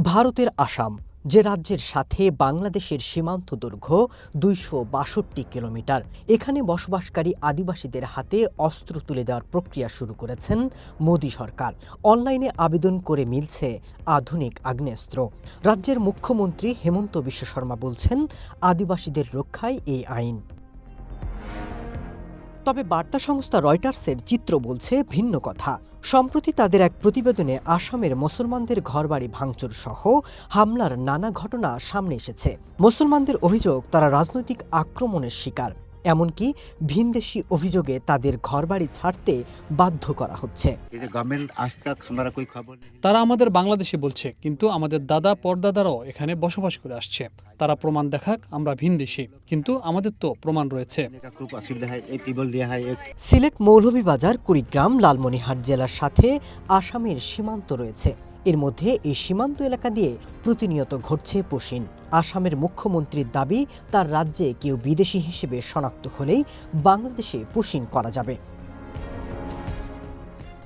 ভারতের আসাম, যে রাজ্যের সাথে বাংলাদেশের সীমান্ত দৈর্ঘ্য ২৬২ কিলোমিটার, এখানে বসবাসকারী আদিবাসীদের হাতে অস্ত্র তুলে দেওয়ার প্রক্রিয়া শুরু করেছেন মোদী সরকার। অনলাইনে আবেদন করে মিলছে আধুনিক আগ্নেয়াস্ত্র। রাজ্যের মুখ্যমন্ত্রী হেমন্ত বিশ্ব শর্মা বলছেন, আদিবাসীদের রক্ষায় এই আইন। তবে বার্তা সংস্থা রয়টার্সের চিত্র বলছে ভিন্ন কথা। সম্প্রতি তাদের এক প্রতিবেদনে আসামের মুসলমানদের ঘরবাড়ি ভাঙচুর সহ হামলার নানা ঘটনা সামনে এসেছে। মুসলমানদের অভিযোগ, তারা রাজনৈতিক আক্রমণের শিকার, এমনকি ভিনদেশি অভিযোগে তাদের ঘরবাড়ি ছাড়তে বাধ্য করা হচ্ছে। তারা আমাদের বাংলাদেশি বলছে, কিন্তু আমাদের দাদা পরদাদারাও এখানে বসবাস করে আসছে। তারা প্রমাণ দেখাক আমরা ভিনদেশি, কিন্তু আমাদের তো প্রমাণ রয়েছে। সিলেট, মৌলভীবাজার, কুড়িগ্রাম, লালমনিরহাট জেলার সাথে আসামের সীমান্ত রয়েছে। এর মধ্যে এই সীমান্ত এলাকা দিয়ে প্রতিনিয়ত ঘটছে পুশিন। আসামের মুখ্যমন্ত্রীর দাবি, তার রাজ্যে কেউ বিদেশি হিসেবে শনাক্ত হলেই বাংলাদেশে পুশিন করা যাবে।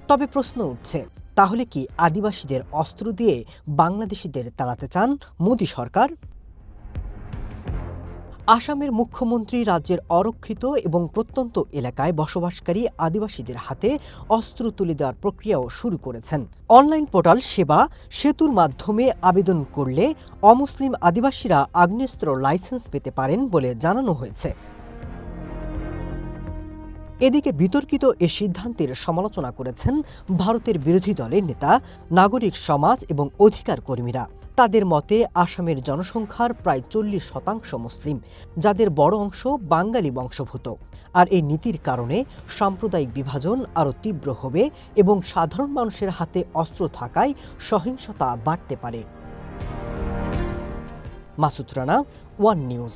তবে প্রশ্ন উঠছে, তাহলে কি আদিবাসীদের অস্ত্র দিয়ে বাংলাদেশিদের তাড়াতে চান মোদী সরকার? আসামের মুখ্যমন্ত্রী রাজ্যের অরক্ষিত এবং প্রত্যন্ত এলাকায় বসবাসকারী আদিবাসীদের হাতে অস্ত্র তুলে দেওয়ার প্রক্রিয়াও শুরু করেছেন। অনলাইন পোর্টাল সেবা সেতুর মাধ্যমে আবেদন করলে অমুসলিম আদিবাসীরা আগ্নেয়াস্ত্র লাইসেন্স পেতে পারেন বলে জানানো হয়েছে। এদিকে বিতর্কিত এ সিদ্ধান্তের সমালোচনা করেছেন ভারতের বিরোধী দলের নেতা, নাগরিক সমাজ এবং অধিকার কর্মীরা। তাদের মতে, আসামের জনসংখ্যার প্রায় 40% মুসলিম, যাদের বড় অংশ বাঙালি বংশোদ্ভূত। আর এই নীতির কারণে সাম্প্রদায়িক বিভাজন আরও তীব্র হবে এবং সাধারণ মানুষের হাতে অস্ত্র থাকায় সহিংসতা বাড়তে পারে। Masud Rana, one news.